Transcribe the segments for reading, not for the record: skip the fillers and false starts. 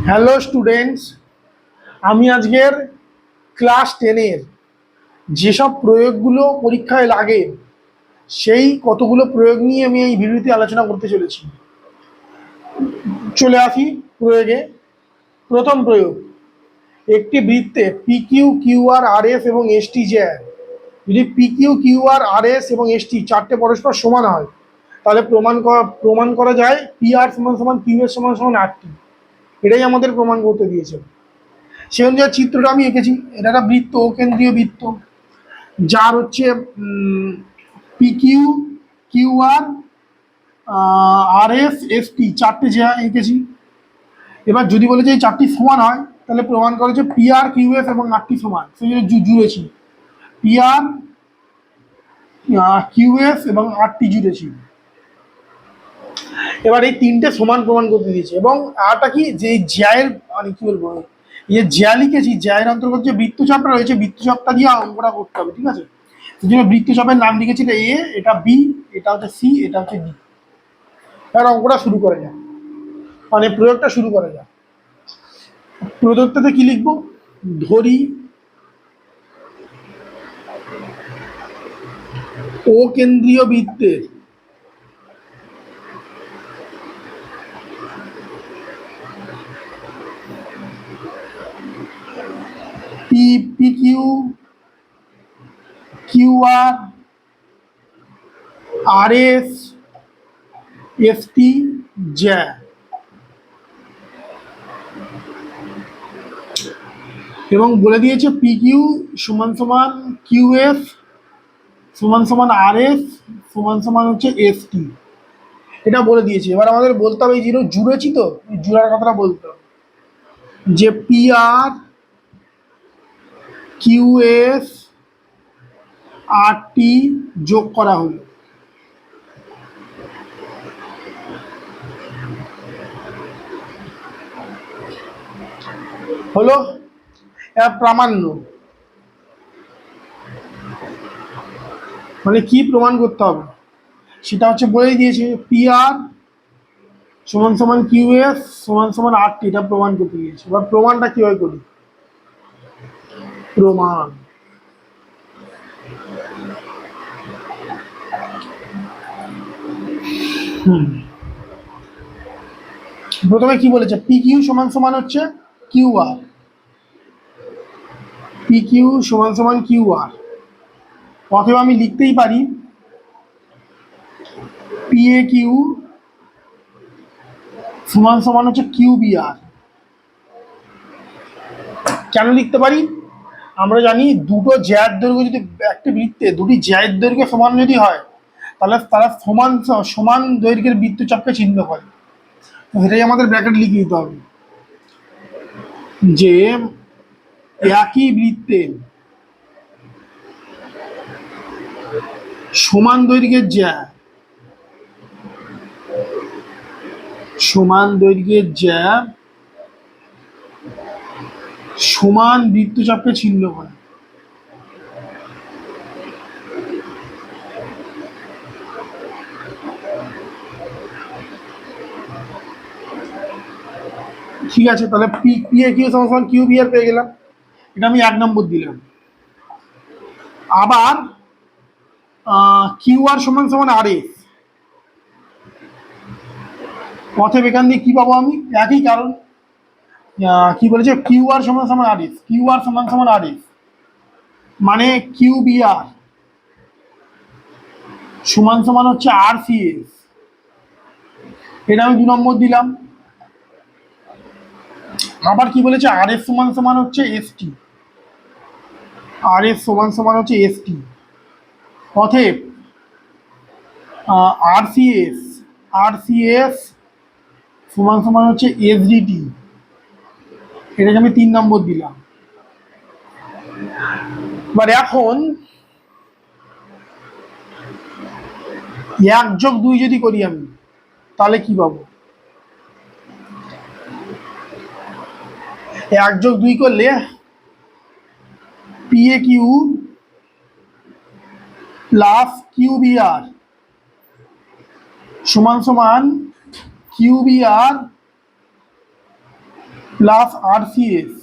Hello students, আমি আজকের class 10-এর যেসব প্রয়োগগুলো পরীক্ষায় লাগে সেই কতগুলো প্রয়োগ নিয়ে আমি এই ভিডিওতে আলোচনা করতে চলেছি। চলে আসি প্রয়োগে। প্রথম প্রয়োগ, একটি বৃত্তে পি কিউ কিউ আর আর এস এবং এস টি জ্যা, যদি পি কিউ কিউ আর আর এস এবং এস টি চারটে পরস্পর সমান হয় তাহলে প্রমাণ করা যায় পি আর সমান সমান কিউ এস সমান সমান আর টি। এটাই আমাদের প্রমাণ করতে দিয়েছে। সে অনুযায়ী চিত্রটা আমি এঁকেছি। এটা একটা বৃত্ত, কেন্দ্রীয় বৃত্ত, যার হচ্ছে পি কিউ কিউ আর আর এস এস টি চারটে যে এঁকেছি। এবার যদি বলে যে এই চারটি সমান হয় তাহলে প্রমাণ করে যে পি আর কিউ এস এবং আর টি সমান, সেই জন্য জুড়েছি পি আর কিউ এস এবং আর টি জুড়েছি। এবার এই তিনটে সমান প্রমাণ করতে দিয়েছে এবং আরটা কি যে জ্যায়ের মানে কি বলবো, জ্যা লিখেছি, জ্যায়ের অন্তর্গত যে বৃত্তচাপটা রয়েছে বৃত্তচাপটা দিয়ে অঙ্কটা করতে হবে, ঠিক আছে? সেই জন্য বৃত্তচাপের নাম লিখেছি এটা এ, এটা বি, এটা হচ্ছে সি, এটা হচ্ছে ডি। এবার অঙ্কটা শুরু করা যায়, মানে প্রয়োগটা শুরু করা যায়। প্রদত্ততে কি লিখবো? ধরি ও কেন্দ্রীয় বৃত্তের P P Q Q R আর এস এস টি জ্যা, এবং বলে দিয়েছে পি কিউ সমান সমান কিউ এস সমান সমান আর এস সমান সমান হচ্ছে এস টি। এটা বলে দিয়েছে। এবার আমাদের বলতে হবে, এই যেটা জুড়েছি তো, এই জুড়ার কথাটা বলতে হবে যে পি আর কিউ এস আর টি যোগ করা হলো। হলো প্রামাণ্য, মানে কি প্রমাণ করতে হবে সেটা হচ্ছে বলেই দিয়েছে পি আর সমান সমান কিউ এস সমান সমান আর টি, এটা প্রমাণ করতে দিয়েছে। এবার প্রমাণটা কিভাবে করি? প্রমাণ প্রথমে কি বলেছে? পি কিউ সমান সমান হচ্ছে কিউ আর, পি কিউ সমান সমান কিউ আর। অথবা আমি লিখতেই পারি পি এ কিউ সমান সমান হচ্ছে কিউ বি আর। কেন লিখতে পারি? আমরা জানি দুটো জ্যায়ের দৈর্ঘ্য যদি একটা বৃত্তে দুটি জ্যায়ের দৈর্ঘ্য সমান যদি হয় তাহলে তারা সমান সমান দৈর্ঘ্যের বৃত্তচাপকে চিহ্ন করে। তো এটাই আমাদের ব্র্যাকেট লিখে দিতে হবে যে একই বৃত্তে সমান দৈর্ঘ্যের জ্যা, সমান দৈর্ঘ্যের জ্যা সমান বৃত্তচাপকে চিহ্ন করে। ঠিক আছে, তাহলে পি পি এ কিউ সমান সমান কিউ বি আর পেয়ে গেলাম। এটা আমি 1 নম্বর দিলাম। আবার কিউ আর সমান সমান আর এস, অতএব এখান দিয়ে কি পাবো আমি? একই কারণ, কি বলেছে? কিউ আর সমান সমান আর এস, কিউ আর সমান সমান আর এস মানে কিউ বি আর সমান সমান হচ্ছে আর সি এস। এটা আমি 2 নম্বর দিলাম। আবার কি বলেছে? আর এস সমান সমান হচ্ছে এস টি, আর এস সমান সমান হচ্ছে এস টি। অতএব আর সি এস, আর সি এস সমান সমান হচ্ছে এস ডি টি। এটাকে আমি 3 নম্বর দিলাম। এবার এখন 1+2 যদি করি আমি তাহলে কি পাবো? 1+2 করলে P A Q plus Q B R সমান সমান Q B R plus RCS,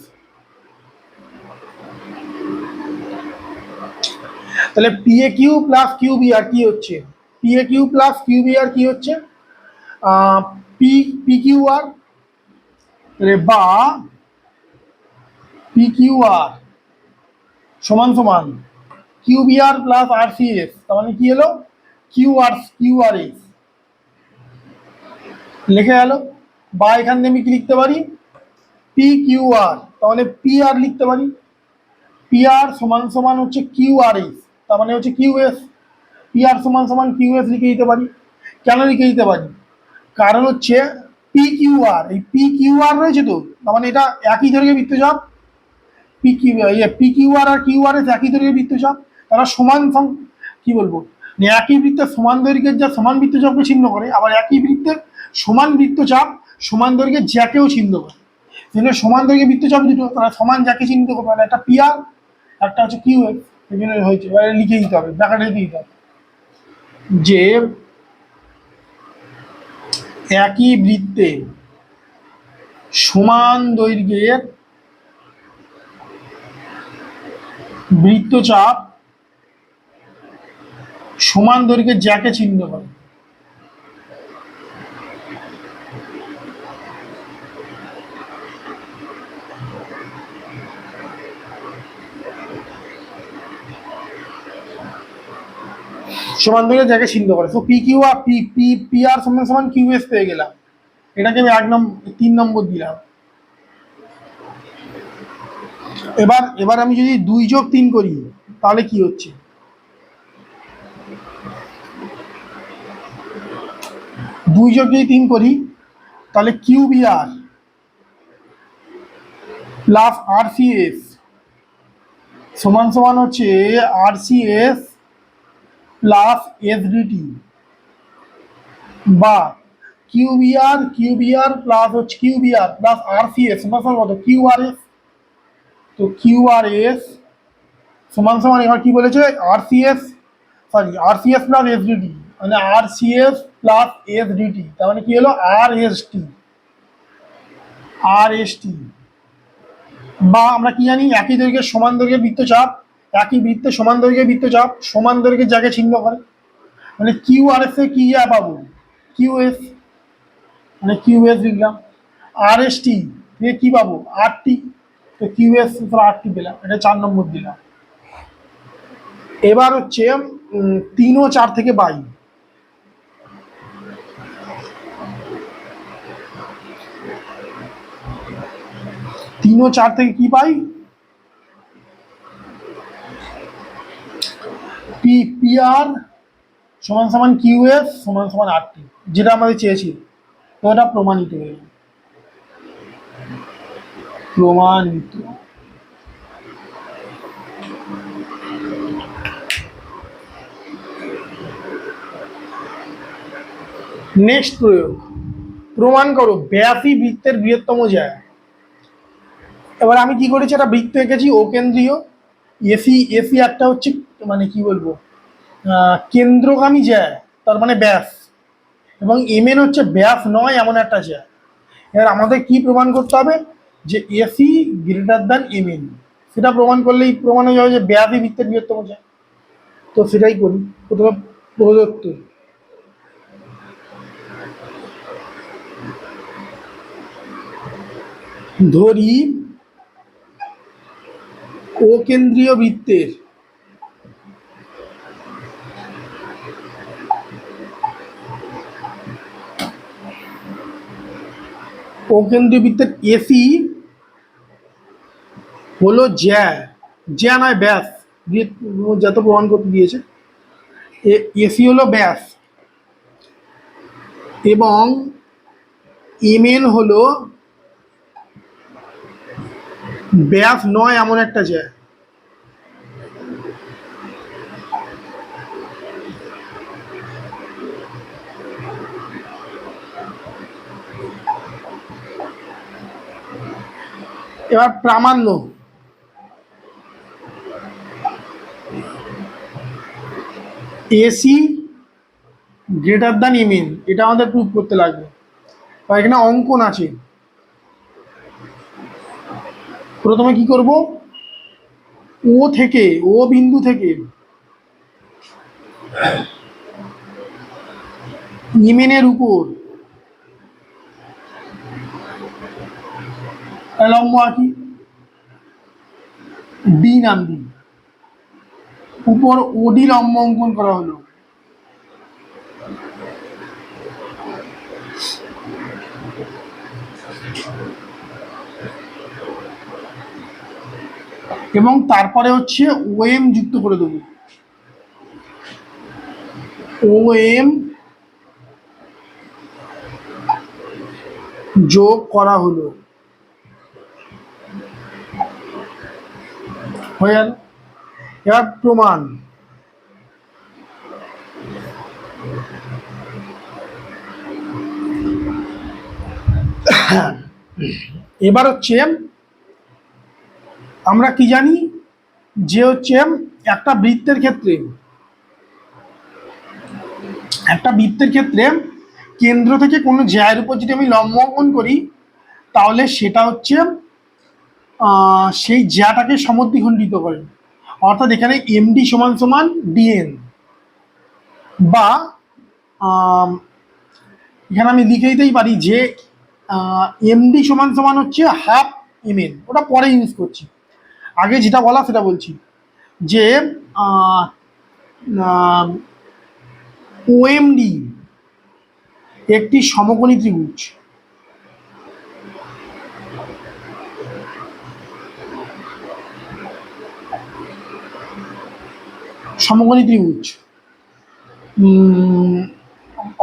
তাহলে PAQ প্লাস QBR কি হচ্ছে? PAQ প্লাস QBR কি হচ্ছে? PQR বা PQR সমান সমান QBR প্লাস RCS, তার মানে কি হলো? QRS লিখে গেল। বা এখান থেকে আমি কি লিখতে পারি? PQR, তার মানে PR লিখতে পারি। PR সমান সমান হচ্ছে QRS, তার মানে হচ্ছে QS। PR সমান সমান QS লিখে দিতে পারি। কেন লিখে দিতে পারি? কারণ হচ্ছে PQR, এই PQR রয়েছে তো, তার মানে এটা একই দৈর্ঘ্যের বৃত্তচাপ। PQR আর QRS একই দৈর্ঘ্যের বৃত্তচাপ, তারা সমান কি বলবো, একই বৃত্তের সমান দৈর্ঘ্যের যা সমান বৃত্তচাপকে ছিন্ন করে, আবার একই বৃত্তের সমান বৃত্তচাপ সমান দৈর্ঘ্যের জ্যাকেও ছিন্ন করে। যেখানে সমান দৈর্ঘ্যের বৃত্তচাপ দুটো, তারা সমান জ্যাকে চিহ্নিত করতে পারে, একটা PR, একটা হচ্ছে QS। এই জন্য হয়েছে, লিখে দিতে হবে, ব্র্যাকেটে লিখে দিতে হবে যে একই বৃত্তে সমান দৈর্ঘ্যের বৃত্তচাপ সমান দৈর্ঘ্যের জ্যাকে চিহ্ন করে। সমান দৈর্ঘ্যের জ্যাকে চিহ্ন করে। সো PR সমান সমান QS পেয়ে গেলাম। এটাকে আমি 3 নম্বর দিলাম। এবার আমি যদি 2+3 করি তাহলে কি হচ্ছে? 2+3 করি তাহলে QBR প্লাস RCS সমান সমান হচ্ছে RCS প্লাস SDT, বা QBR প্লাস হচ্ছে QBR প্লাস RCS সমান সমান কত? QRS। তো QRS সমান সমান, এবার কি বলেছে? RCS প্লাস SDT, মানে RCS প্লাস SDT, তার মানে কি হলো? RST। বা আমরা কি জানি? একই দৈর্ঘ্যের সমান দৈর্ঘ্যের বৃত্তচাপ, একই বৃত্তে সমান দৈর্ঘ্যের বৃত্তচাপ সমান দৈর্ঘ্যের জায়গায় চিহ্ন করে, মানে QRS এ কি পাবো? QS, মানে QS লিখলাম। RST থেকে কি পাবো? RT, তো QS RT পেলাম। এটা 4 নম্বর দিলাম। এবার হচ্ছে 3 ও 4 থেকে পাই। 3 ও 4 থেকে কি পাই? PR সমান সমান QS সমান সমান RT, যেটা আমাদের চেয়েছিল। তো এটা প্রমাণিত হয়ে গেল। প্রমাণিত। নেক্সট প্রয়োগ, প্রমাণ করো ব্যাসই বৃত্তের বৃহত্তম জ্যা। এবার আমি কি করেছি? একটা বৃত্ত এঁকেছি অকেন্দ্রীয়। এসি একটা হচ্ছে, মানে কি বলবো, কেন্দ্রগামী জ্যা, তার মানে ব্যাস, এবং MN হচ্ছে ব্যাস নয় এমন একটা জ্যা। এবার আমাদের কি প্রমাণ করতে হবে? যে AC গ্রেটার দ্যান MN। সেটা প্রমাণ করলেই প্রমাণ হয়ে যাবে যে ব্যাসই বৃত্তের বৃহত্তম জ্যা। তো সেটাই করি। প্রথমে প্রদত্ত ধরি অকেন্দ্রীয় বৃত্তের AC হলো জ্যা নয় ব্যাস, যত প্রমাণ করতে দিয়েছে। AC হলো ব্যাস এবং MN হলো ব্যাস নয় এমন একটা জ্যা। এবার প্রামাণ্য, AC গ্রেটার দ্যান MN, এটা আমাদের প্রুভ করতে লাগবে। এখানে অঙ্কন আছে, প্রথমে কি করব, ও বিন্দু থেকে ইমেনের উপর লম্ব আঁকি, ডি নাম দিই, উপর ওডি লম্ব অঙ্কন করা হলো। এবং তারপরে হচ্ছে ওএম যুক্ত করে দেবো, ওএম যোগ করা হলো, হয়ে গেল। এবার প্রমাণ, এবার হচ্ছে আমরা কি জানি যে হচ্ছে একটা বৃত্তের ক্ষেত্রে কেন্দ্র থেকে কোনো জ্যায়ের উপর যদি আমি লম্ব অঙ্কন করি, তাহলে সেটা হচ্ছে সেই জ্যাটাকে সমদ্বিখণ্ডিত করে। অর্থাৎ এখানে এমডি সমান সমান ডিএন, বা এখানে আমি লিখে দিতেই পারি যে এমডি সমান সমান হচ্ছে হাফ এমএন। ওটা পরে ইউজ করছি, আগে যেটা বলা সেটা বলছি যে ওএমডি একটি সমকোণী ত্রিভুজ। সমকোণী ত্রিভুজ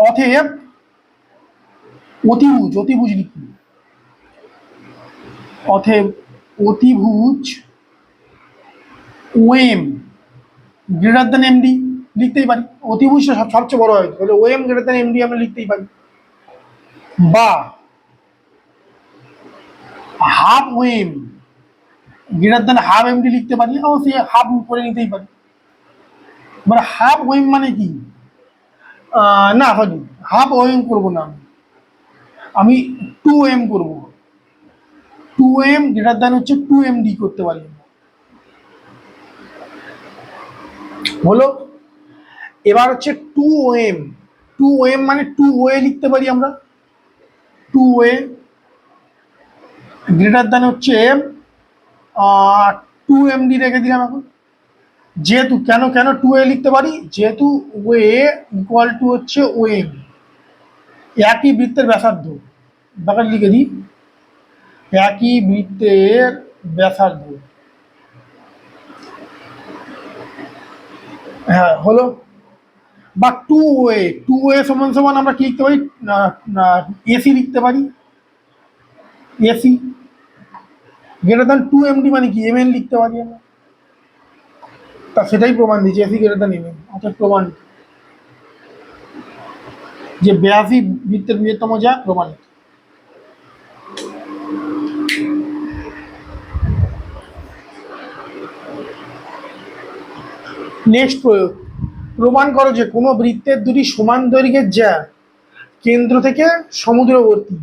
অতএব অতিভুজ লিখি, অতএব অতিভুজ ওএম গ্রেটার দ্যান এমডি লিখতেই পারি। অতিভুজটা সবচেয়ে বড় হয়, তাহলে ওএম গ্রেটার দ্যান এমডি আমরা লিখতেই পারি। বা half OM greater than half MD লিখতে পারি, অবশ্যই হাফ করে নিতেই পারি। এবার হাফ ওএম মানে কি, না সরি, হাফ ওএম করবো না, আমি 2m করবো। 2m গ্রেটার দ্যান হচ্ছে 2md করতে পারি, হলো। এবার হচ্ছে 2om, 2om মানে 2ওএ লিখতে পারি আমরা, 2ওএ গ্রেটার দ্যান হচ্ছে 2md রেখে দিলাম। এখন যেহেতু কেন 2a লিখতে পারি, যেহেতু ওএ ইকুয়াল টু হচ্ছে ওএম, একই বৃত্তের ব্যাসার্ধ, ব্যাপার লিখে দিই, একই বৃত্তের ব্যাসার্ধ। হ্যাঁ হলো। বা 2a সমান সমান আমরা কি লিখতে পারি, এসি লিখতে পারি, এসি গ্রেটার দ্যান 2md মানে কি mn লিখতে পারি আমরা, তা সেটাই প্রমাণ দিচ্ছি, এসি গ্রেটার দ্যান mn। অর্থাৎ প্রমাণ যে ব্যাসই বৃত্তের বৃহত্তম যা প্রমাণ। নেক্সট প্রয়োগ, প্রমাণ করো যে কোনো বৃত্তের দুটি সমান দৈর্ঘ্যের জ্যা কেন্দ্র থেকে সমুদ্রবর্তী।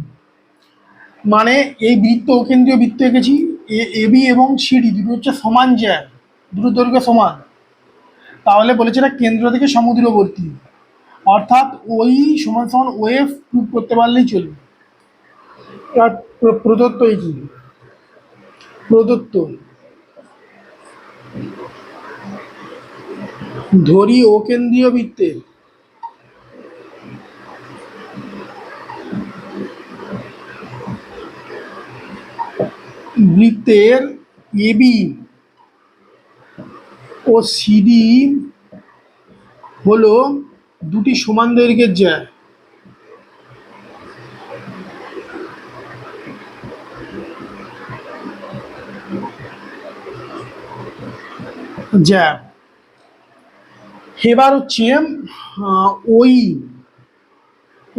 মানে এই বৃত্ত, কেন্দ্রীয় বৃত্ত এঁকেছি, এবি এবং সিডি দুটো হচ্ছে সমান জ্যা, দুটো দৈর্ঘ্য সমান, তাহলে বলেছে এটা কেন্দ্র থেকে সমুদ্রবর্তী। অর্থাৎ ওই সমান সমান ওএফ প্রুভ করতে পারলেই চলবে। আর প্রদত্ত এই কি, প্রদত্ত ধরি ও কেন্দ্রীয় বৃত্তের এবি ও সিডি হলো দুটি সমান দৈর্ঘ্যের জ্যা, এবার হচ্ছে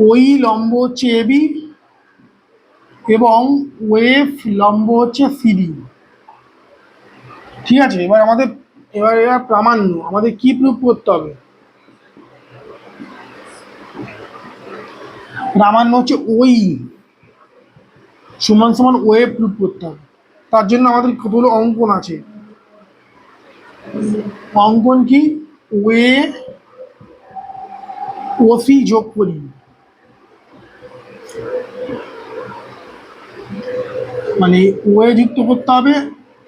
ওই লম্ব হচ্ছে এবি এবং ওএফ লম্ব হচ্ছে সিডি। ঠিক আছে, এবার প্রামাণ্য আমাদের কি প্রুফ করতে হবে, প্রামাণ্য হচ্ছে ওই সমান সমান ওএফ প্রুফ করতে হবে। তার জন্য আমাদের কতগুলো অঙ্কন আছে। অঙ্কন কি? ওয়ে ওসি যোগ করি, মানে ওয়ে যুক্ত করতে হবে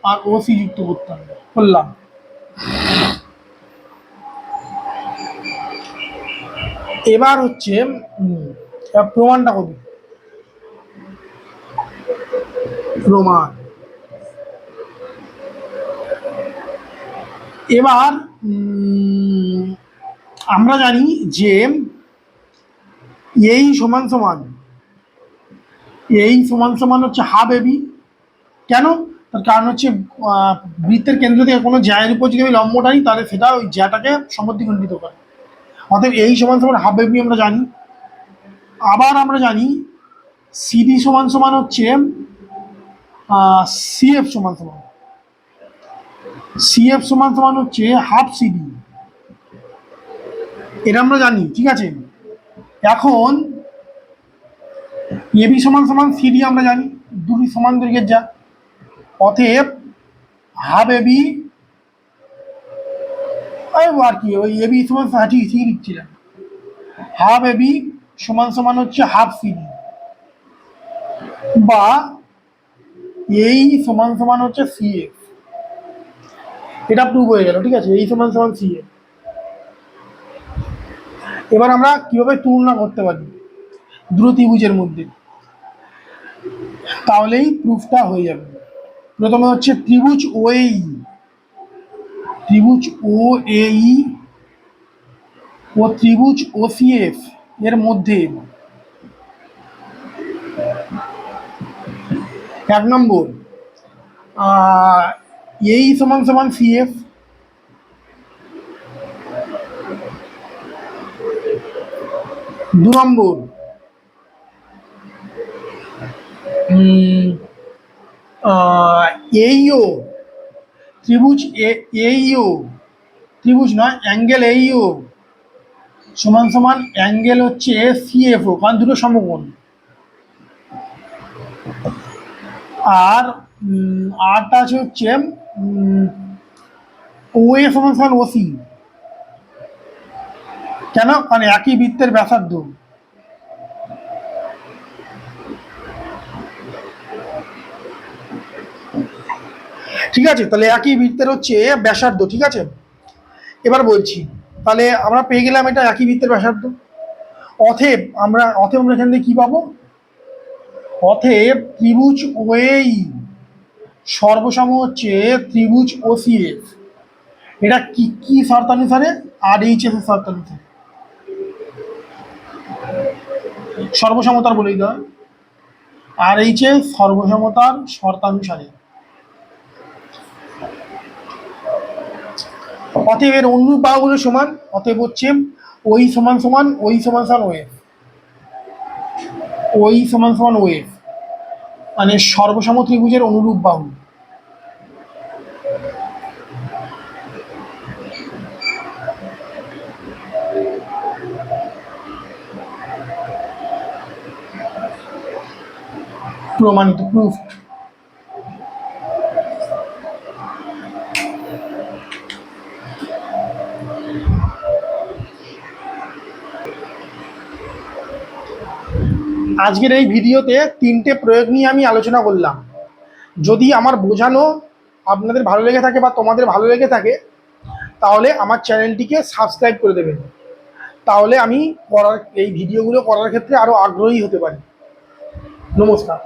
আর ওসি যুক্ত করতে হবে, করলাম। এবার হচ্ছে প্রমাণটা করি। প্রমাণ, এবার আমরা জানি যে এই সমান সমান হচ্ছে হাফ এবি। কেন? তার কারণ হচ্ছে বৃত্তের কেন্দ্র থেকে কোনো জ্যায়ের উপর যদি আমি লম্ব টানি তাহলে সেটা ওই জ্যাটাকে সমদ্বিখণ্ডিত করে। অতএব এই সমান সমান হাফ এবি আমরা জানি। আবার আমরা জানি সিডি সমান সমান হচ্ছে সিএফ সমান সমান, সিএফ সমান সমান হচ্ছে হাফ সিডি, এটা আমরা জানি, ঠিক আছে। এখন এবি সমান সমান সিডি আমরা জানি, দুটি সমান দৈর্ঘ্যের যা, অতএব হাফ এবি আর কি ওই এবি সমান ঠিক ঠিক লিখছিলাম, হাফ এবি সমান সমান হচ্ছে হাফ সিডি, বা এই সমান সমান হচ্ছে সিএফ। এটা প্রুভ হয়ে গেল, ঠিক আছে, এই সমান সমান সিএফ। এবার আমরা কিভাবে তুলনা করতে পারি দুটো ত্রিভুজের মধ্যে, তাহলেই প্রুফটা হয়ে যাবে। প্রথমে হচ্ছে ত্রিভুজ ওএই, ত্রিভুজ ওএই ও ত্রিভুজ ওসিএফ এর মধ্যে 1 নম্বর এই সমান সমান সিএফ, 2 নম্বর এইও ত্রিভুজ এইও, ত্রিভুজ নয় অ্যাঙ্গেল এইও সমান সমান অ্যাঙ্গেল হচ্ছে সিএফও, কারণ দুটো সমকোণ। আর আরটা আছে হচ্ছে ওএ সমান সমান ওসি। কেন? কারণ একই বৃত্তের ব্যাসার্ধ। ঠিক আছে, তাহলে একই বৃত্তের হচ্ছে ব্যাসার্ধ, ঠিক আছে। এবার বলছি, তাহলে আমরা পেয়ে গেলাম এটা একই বৃত্তের ব্যাসার্ধ। অতএব আমরা এখান থেকে কি পাবো? অতএব ত্রিভুজ ওএই সর্বসম হচ্ছে ত্রিভুজ ওসিএফ। এটা কি কি শর্তানুসারে? আর এইচ এর শর্তানুসারে, সর্বসমতার বলে দিতে হয়, আর এইচ এর সর্বসমতার শর্তানুসারে। অতএব এর অনুরূপ বাহুগুলো সমান, অতএব হচ্ছে ওই সমান সমান ওই সমান সমান ওএফ, ওই সমান সমান ওএফ মানে সর্বসম ত্রিভুজের অনুরূপ বাহু। প্রমাণিত, প্রুফ। আজকের এই ভিডিওতে 3টে প্রয়োগ নিয়ে আমি আলোচনা করলাম। যদি আমার বোঝানো আপনাদের ভালো লেগে থাকে বা তোমাদের ভালো লেগে থাকে তাহলে আমার চ্যানেলটিকে সাবস্ক্রাইব করে দেবেন, তাহলে আমি এই ভিডিওগুলো করার ক্ষেত্রে আরও আগ্রহী হতে পারি। নমস্কার।